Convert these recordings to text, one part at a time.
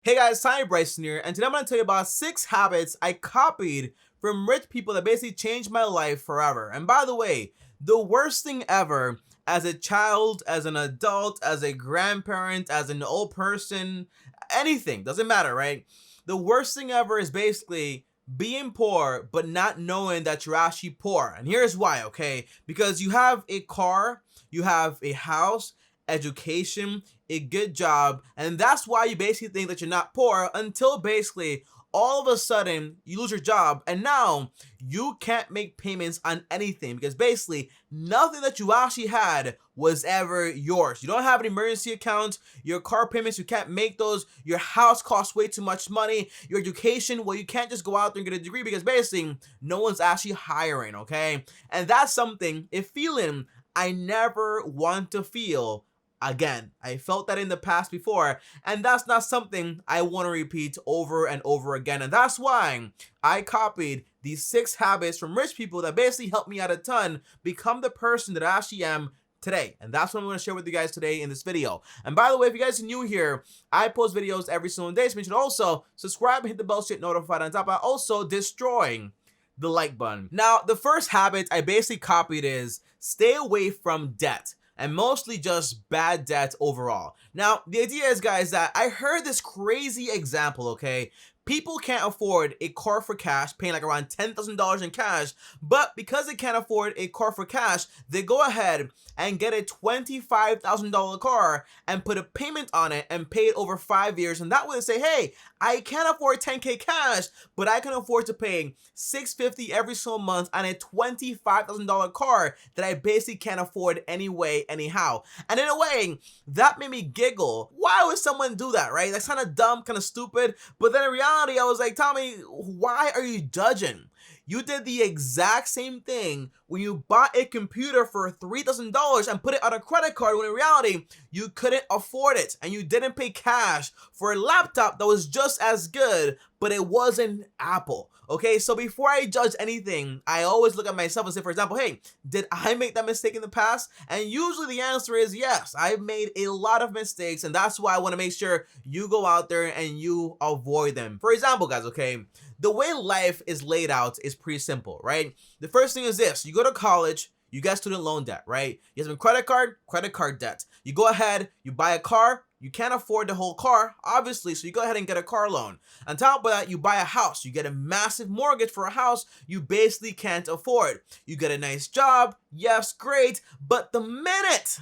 Hey guys, TommyBryson here, and today I'm going to tell you about 6 habits I copied from rich people that basically changed my life forever. And by the way, the worst thing ever as a child, as an adult, as a grandparent, as an old person, anything, doesn't matter, right? The worst thing ever is basically being poor but not knowing that you're actually poor. And here's why, okay? Because you have a car, you have a house, education, a good job, and that's why you basically think that you're not poor until basically all of a sudden you lose your job and now you can't make payments on anything because basically nothing that you actually had was ever yours. You don't have an emergency account, your car payments, you can't make those, your house costs way too much money, your education, well, you can't just go out there and get a degree because basically no one's actually hiring, okay? And that's something, a feeling I never want to feel again. I felt that in the past before, and that's not something I want to repeat over and over again. And that's why I copied these 6 habits from rich people that basically helped me out a ton become the person that I actually am today. And that's what I'm going to share with you guys today in this video. And by the way, if you guys are new here, I post videos every single day, so make sure to also subscribe and hit the bell to get notified. On top of that, also destroying the like button. Now, the first habit I basically copied is stay away from debt, and mostly just bad debt overall. Now, the idea is, guys, that I heard this crazy example, okay? People can't afford a car for cash, paying like around $10,000 in cash, but because they can't afford a car for cash, they go ahead and get a $25,000 car and put a payment on it and pay it over 5 years. And that way they say, hey, I can't afford 10K cash, but I can afford to pay $650 every single month on a $25,000 car that I basically can't afford anyway, anyhow. And in a way, that made me giggle. Why would someone do that, right? That's kind of dumb, kind of stupid. But then in reality, I was like, Tommy, why are you judging? You did the exact same thing when you bought a computer for $3,000 and put it on a credit card when in reality, you couldn't afford it and you didn't pay cash for a laptop that was just as good, but it wasn't Apple. Okay, so before I judge anything, I always look at myself and say, for example, hey, did I make that mistake in the past? And usually the answer is yes. I've made a lot of mistakes, and that's why I want to make sure you go out there and you avoid them. For example, guys, okay, the way life is laid out is pretty simple, right? The first thing is this: you go to college, you get student loan debt, right? You have some credit card debt. You go ahead, you buy a car, you can't afford the whole car, obviously, so you go ahead and get a car loan. On top of that, you buy a house. You get a massive mortgage for a house you basically can't afford. You get a nice job, yes, great, but the minute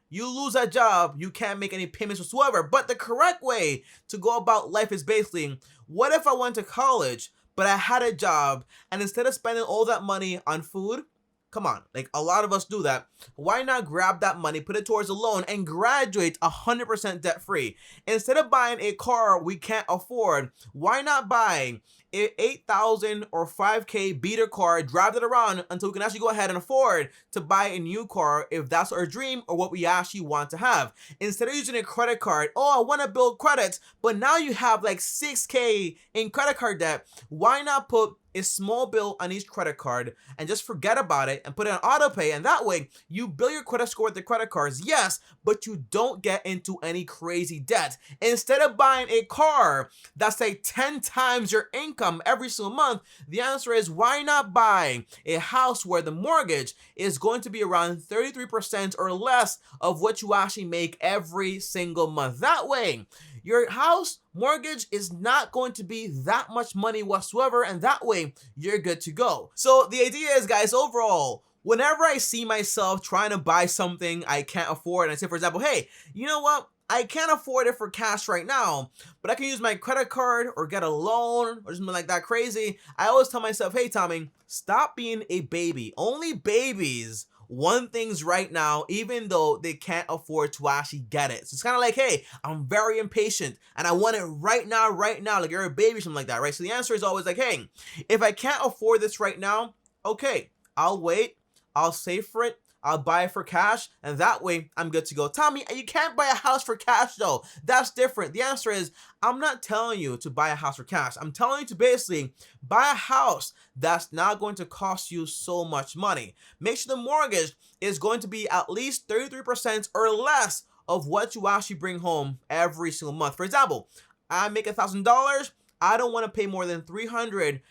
you lose that job, you can't make any payments whatsoever. But the correct way to go about life is basically, what if I went to college, but I had a job, and instead of spending all that money on food, come on, like a lot of us do that. Why not grab that money, put it towards a loan, and graduate 100% debt free? Instead of buying a car we can't afford, why not buy a 8,000 or 5K beater car, drive it around until we can actually go ahead and afford to buy a new car if that's our dream or what we actually want to have? Instead of using a credit card, oh, I want to build credits, but now you have like 6K in credit card debt, why not put a small bill on each credit card and just forget about it and put it on auto pay? And that way you build your credit score with the credit cards, yes, but you don't get into any crazy debt. Instead of buying a car that's like 10 times your income every single month, the answer is, why not buy a house where the mortgage is going to be around 33% or less of what you actually make every single month? That way your house mortgage is not going to be that much money whatsoever, and that way you're good to go. So the idea is, guys, overall, whenever I see myself trying to buy something I can't afford, and I say, for example, hey, you know what? I can't afford it for cash right now, but I can use my credit card or get a loan or something like that crazy. I always tell myself, hey, Tommy, stop being a baby. Only babies want things right now, even though they can't afford to actually get it. So it's kind of like, hey, I'm very impatient and I want it right now, like you're a baby or something like that, right? So the answer is always like, hey, if I can't afford this right now, okay, I'll wait, I'll save for it, I'll buy it for cash, and that way I'm good to go. Tommy, you can't buy a house for cash though. That's different. The answer is, I'm not telling you to buy a house for cash. I'm telling you to basically buy a house that's not going to cost you so much money. Make sure the mortgage is going to be at least 33% or less of what you actually bring home every single month. For example, I make $1,000, I don't want to pay more than $333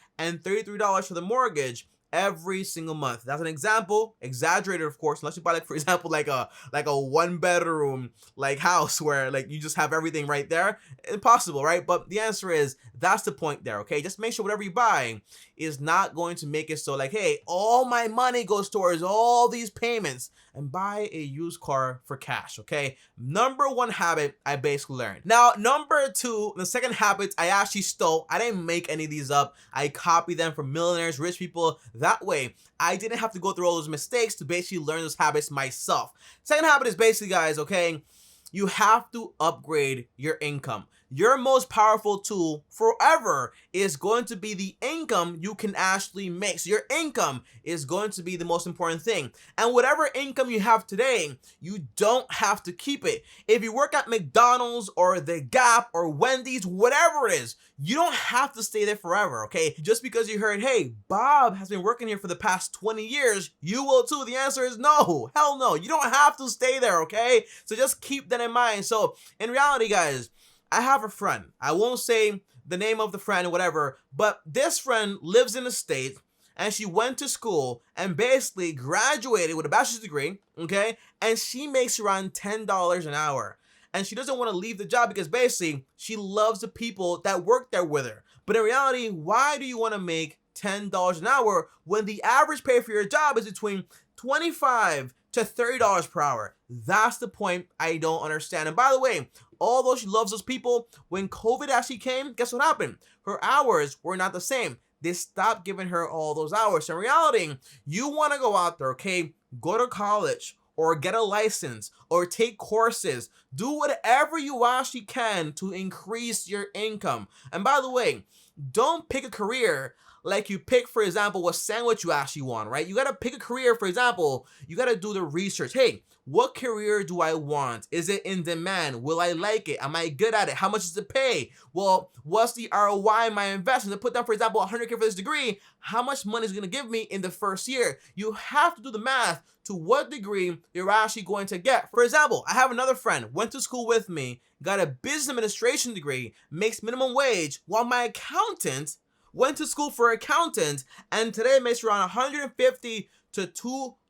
for the mortgage every single month. That's an example, exaggerated of course, unless you buy like, for example, like a one bedroom like house where like you just have everything right there. Impossible, right? But the answer is that's the point there, okay? Just make sure whatever you buy is not going to make it so like, hey, all my money goes towards all these payments, and buy a used car for cash, okay? Number one habit I basically learned. Now, number two, the second habit I actually stole. I didn't make any of these up. I copied them from millionaires, rich people. That way, I didn't have to go through all those mistakes to basically learn those habits myself. Second habit is basically, guys, okay, you have to upgrade your income. Your most powerful tool forever is going to be the income you can actually make. So your income is going to be the most important thing. And whatever income you have today, you don't have to keep it. If you work at McDonald's or The Gap or Wendy's, whatever it is, you don't have to stay there forever, okay? Just because you heard, hey, Bob has been working here for the past 20 years, you will too. The answer is no. Hell no. You don't have to stay there, okay? So just keep that in mind. So in reality, guys, I have a friend. I won't say the name of the friend or whatever, but this friend lives in the state and she went to school and basically graduated with a bachelor's degree, okay? And she makes around $10 an hour. And she doesn't want to leave the job because basically she loves the people that work there with her. But in reality, why do you want to make $10 an hour when the average pay for your job is between $25 to $30 per hour? That's the point I don't understand. And by the way, although she loves those people, when COVID actually came, guess what happened? Her hours were not the same. They stopped giving her all those hours. So in reality, you want to go out there, okay? Go to college or get a license or take courses. Do whatever you actually can to increase your income. And by the way, don't pick a career like you pick, for example, what sandwich you actually want, right? You got to pick a career, for example, you got to do the research. Hey, what career do I want? Is it in demand? Will I like it? Am I good at it? How much does it pay? Well, what's the ROI in my investment? To put down, for example, $100K for this degree, how much money is it going to give me in the first year? You have to do the math to what degree you're actually going to get. For example, I have another friend, went to school with me, got a business administration degree, makes minimum wage, while my accountant went to school for accountant and today makes around $150 to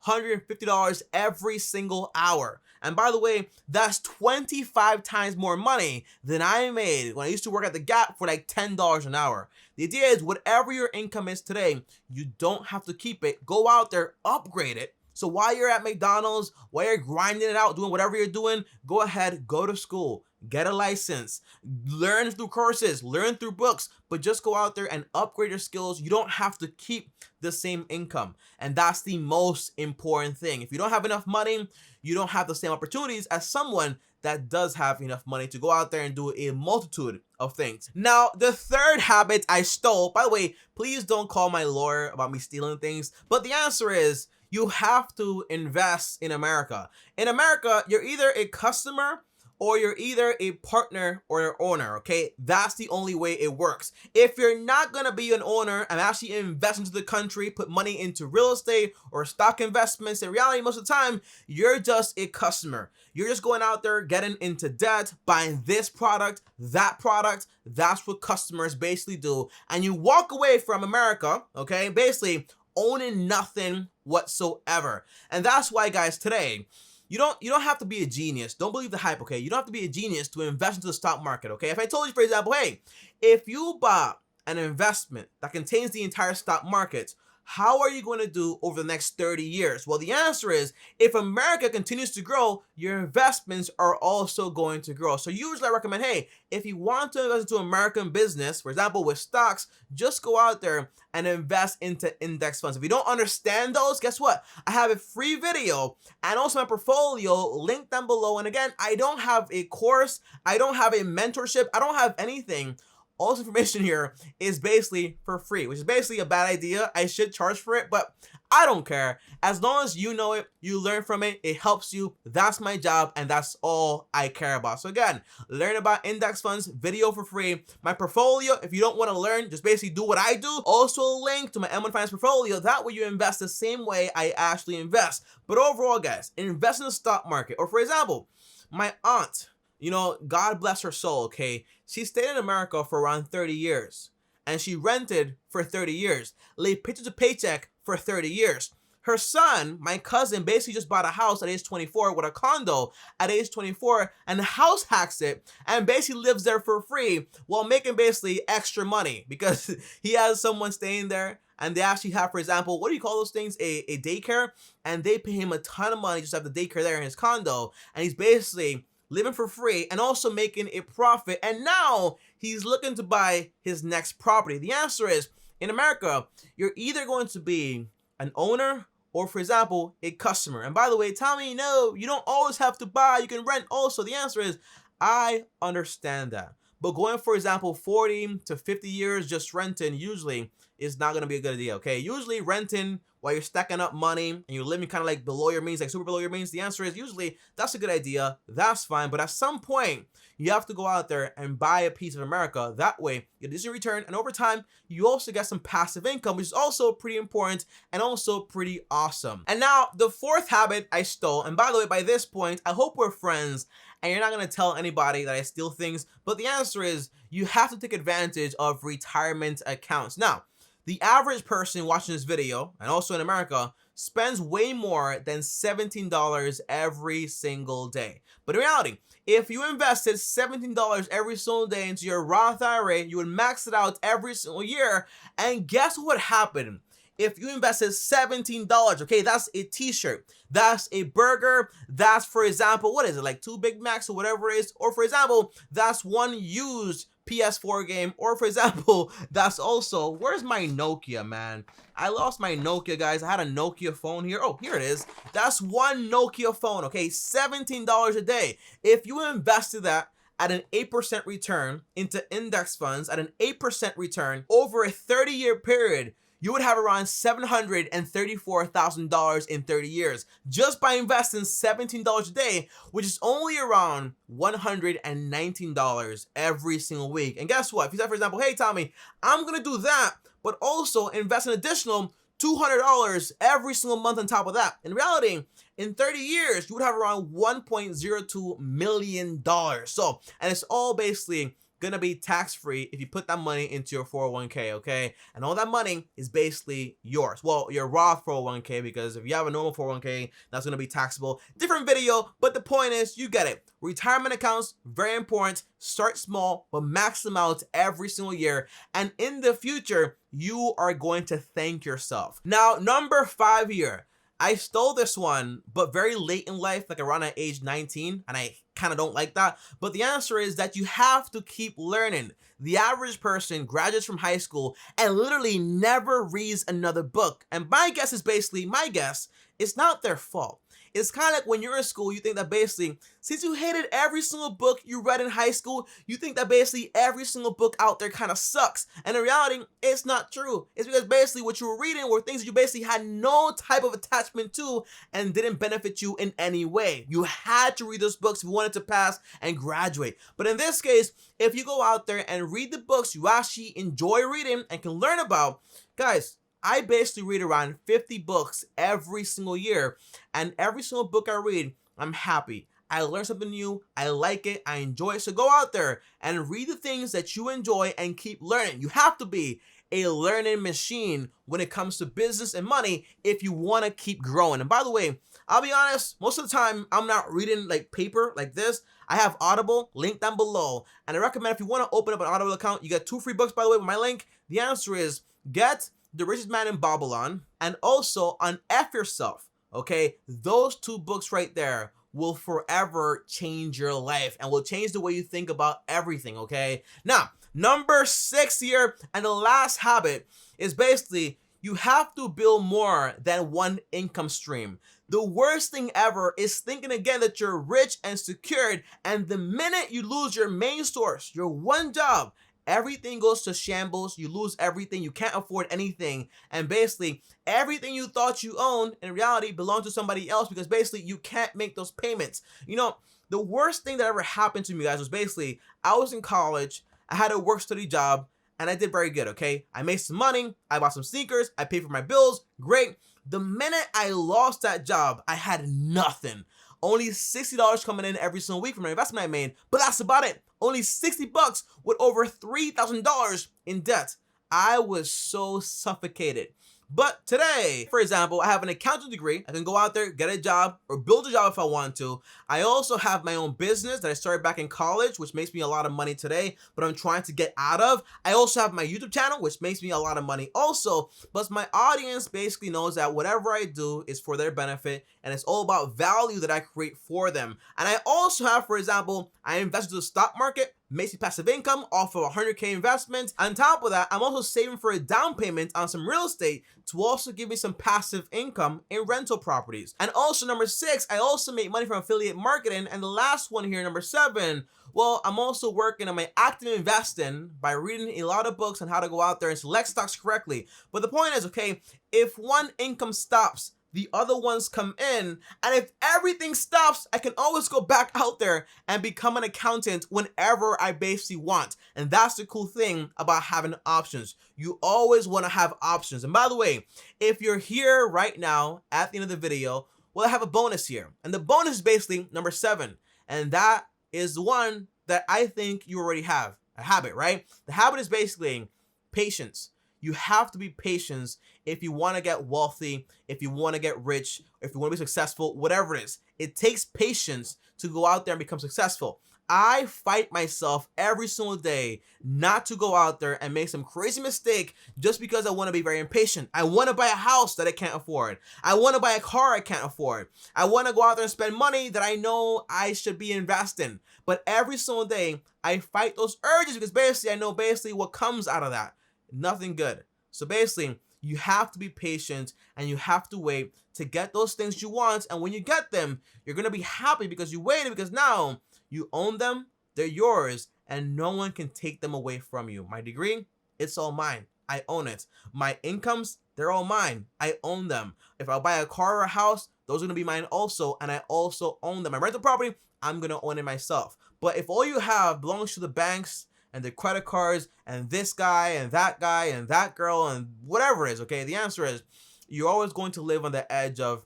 $250 every single hour. And by the way, that's 25 times more money than I made when I used to work at The Gap for like $10 an hour. The idea is whatever your income is today, you don't have to keep it. Go out there, upgrade it. So while you're at McDonald's, while you're grinding it out, doing whatever you're doing, go ahead, go to school, get a license, learn through courses, learn through books, but just go out there and upgrade your skills. You don't have to keep the same income. And that's the most important thing. If you don't have enough money, you don't have the same opportunities as someone that does have enough money to go out there and do a multitude of things. Now, the third habit I stole, by the way, please don't call my lawyer about me stealing things, but the answer is you have to invest in America. In America, you're either a customer or you're either a partner or an owner, okay? That's the only way it works. If you're not gonna be an owner and actually invest into the country, put money into real estate or stock investments, in reality, most of the time, you're just a customer. You're just going out there, getting into debt, buying this product, that product. That's what customers basically do. And you walk away from America, okay? Basically, owning nothing whatsoever. And that's why, guys, today, you don't have to be a genius. Don't believe the hype, okay? You don't have to be a genius to invest into the stock market, okay? If I told you, for example, hey, if you bought an investment that contains the entire stock market, how are you going to do over the next 30 years? Well, the answer is, if America continues to grow, your investments are also going to grow. So usually I recommend, hey, if you want to invest into American business, for example, with stocks, just go out there and invest into index funds. If you don't understand those, guess what? I have a free video and also my portfolio linked down below. And again, I don't have a course. I don't have a mentorship. I don't have anything. All this information here is basically for free, which is basically a bad idea. I should charge for it, but I don't care. As long as you know it, you learn from it, it helps you. That's my job, and that's all I care about. So again, learn about index funds, video for free. My portfolio, if you don't want to learn, just basically do what I do. Also a link to my M1 Finance portfolio. That way you invest the same way I actually invest. But overall, guys, invest in the stock market. Or for example, my aunt You know, God bless her soul, okay? She stayed in America for around 30 years. And she rented for 30 years. Lived paycheck to paycheck for 30 years. Her son, my cousin, basically just bought a house at age 24 with a condo at age 24 and house hacks it and basically lives there for free while making basically extra money because he has someone staying there and they actually have, for example, what do you call those things? A daycare, and they pay him a ton of money just to have the daycare there in his condo, and he's basically living for free and also making a profit, and now he's looking to buy his next property. The answer is, in America, you're either going to be an owner or, for example, a customer. And by the way, Tommy, no, you don't always have to buy. You can rent also. The answer is, I understand that. But going, for example, 40 to 50 years just renting usually is not going to be a good idea, okay? Usually renting while you're stacking up money and you're living kind of like below your means, like super below your means, the answer is usually that's a good idea. That's fine. But at some point, you have to go out there and buy a piece of America. That way, you get a return. And over time, you also get some passive income, which is also pretty important and also pretty awesome. And now, the fourth habit I stole. And by the way, by this point, I hope we're friends and you're not going to tell anybody that I steal things. But the answer is you have to take advantage of retirement accounts. Now, the average person watching this video, and also in America, spends way more than $17 every single day. But in reality, if you invested $17 every single day into your Roth IRA, you would max it out every single year. And guess what happened? If you invested $17, okay, that's a t-shirt, that's a burger, that's, for example, what is it, like 2 Big Macs or whatever it is, or for example, that's one used PS4 game, or for example, that's also, where's my Nokia, man? I lost my Nokia, guys. I had a Nokia phone here. Oh, here it is. That's one Nokia phone, okay, $17 a day. If you invested that at an 8% return into index funds, at an 8% return over a 30-year period, you would have around $734,000 in 30 years just by investing $17 a day, which is only around $119 every single week. And guess what? If you said, for example, hey, Tommy, I'm going to do that, but also invest an additional $200 every single month on top of that. In reality, in 30 years, you would have around $1.02 million. So, and it's all basically gonna be tax-free if you put that money into your 401k, okay? And all that money is basically yours. Well, your Roth 401k, because if you have a normal 401k, that's gonna be taxable. Different video, but the point is, you get it. Retirement accounts, very important. Start small, but max them out every single year. And in the future, you are going to thank yourself. Now, number 5 here. I stole this one, but very late in life, like around at age 19, and I kind of don't like that. But the answer is that you have to keep learning. The average person graduates from high school and literally never reads another book. And my guess is basically, my guess, it's not their fault. It's kind of like when you're in school, you think that basically, since you hated every single book you read in high school, you think that basically every single book out there kind of sucks. And in reality, it's not true. It's because basically what you were reading were things you basically had no type of attachment to and didn't benefit you in any way. You had to read those books if you wanted to pass and graduate. But in this case, if you go out there and read the books you actually enjoy reading and can learn about, guys, I basically read around 50 books every single year, and every single book I read, I'm happy. I learn something new, I like it, I enjoy it. So go out there and read the things that you enjoy and keep learning. You have to be a learning machine when it comes to business and money if you want to keep growing. And by the way, I'll be honest, most of the time I'm not reading like paper like this. I have Audible, link down below. And I recommend if you want to open up an Audible account, you get 2 free books, by the way, with my link. The answer is get The Richest Man in Babylon and also on F Yourself, okay? Those 2 books right there will forever change your life and will change the way you think about everything, okay? Now, number 6 here, and the last habit is basically you have to build more than one income stream. The worst thing ever is thinking again that you're rich and secured, and the minute you lose your main source, your one job, everything goes to shambles. You lose everything. You can't afford anything. And basically, everything you thought you owned in reality belonged to somebody else because basically you can't make those payments. You know, the worst thing that ever happened to me, guys, was basically I was in college. I had a work-study job, and I did very good, okay? I made some money. I bought some sneakers. I paid for my bills. Great. The minute I lost that job, I had nothing. only $60 coming in every single week from the investment I made, but that's about it. Only 60 bucks with over $3,000 in debt. I was so suffocated. But today, for example, I have an accounting degree. I can go out there, get a job, or build a job if I want to. I also have my own business that I started back in college, which makes me a lot of money today, but I'm trying to get out of. I also have my YouTube channel, which makes me a lot of money also. But my audience basically knows that whatever I do is for their benefit, and it's all about value that I create for them. And I also have, for example, I invest in the stock market, makes me passive income off of a 100K investment. On top of that, I'm also saving for a down payment on some real estate to also give me some passive income in rental properties. And also number 6, I also make money from affiliate marketing. And the last one here, number 7, well, I'm also working on my active investing by reading a lot of books on how to go out there and select stocks correctly. But the point is, okay, if one income stops, the other ones come in, and if everything stops, I can always go back out there and become an accountant whenever I basically want. And that's the cool thing about having options. You always want to have options. And by the way, if you're here right now at the end of the video, well, I have a bonus here. And the bonus is basically number 7. And that is the one that I think you already have, a habit, right? The habit is basically patience. You have to be patient if you want to get wealthy, if you want to get rich, if you want to be successful, whatever it is. It takes patience to go out there and become successful. I fight myself every single day not to go out there and make some crazy mistake just because I want to be very impatient. I want to buy a house that I can't afford. I want to buy a car I can't afford. I want to go out there and spend money that I know I should be investing. But every single day, I fight those urges because basically I know basically what comes out of that. Nothing good. So basically, you have to be patient and you have to wait to get those things you want. And when you get them, you're going to be happy because you waited, because now you own them, they're yours, and no one can take them away from you. My degree, it's all mine. I own it. My incomes, they're all mine. I own them. If I buy a car or a house, those are going to be mine also, and I also own them. My rental property, I'm going to own it myself. But if all you have belongs to the banks and the credit cards and this guy and that girl and whatever it is, okay, the answer is you're always going to live on the edge of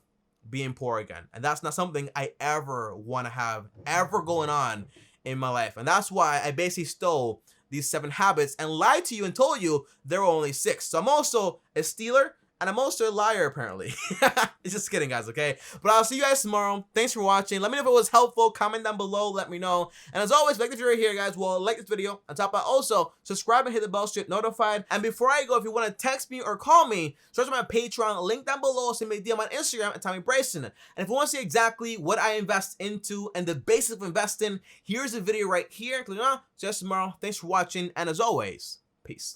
being poor again. And that's not something I ever want to have ever going on in my life. And that's why I basically stole these 7 habits and lied to you and told you there were only 6. So I'm also a stealer and I'm also a liar, apparently. It's just kidding, guys, okay? But I'll see you guys tomorrow. Thanks for watching. Let me know if it was helpful. Comment down below. Let me know. And as always, like if you're here, guys, well, like this video. On top of that, also, subscribe and hit the bell so you get notified. And before I go, if you want to text me or call me, search my Patreon, link down below. Send me a DM on Instagram at TommyBryson. And if you want to see exactly what I invest into and the basics of investing, here's the video right here. Click on. See you guys tomorrow. Thanks for watching. And as always, peace.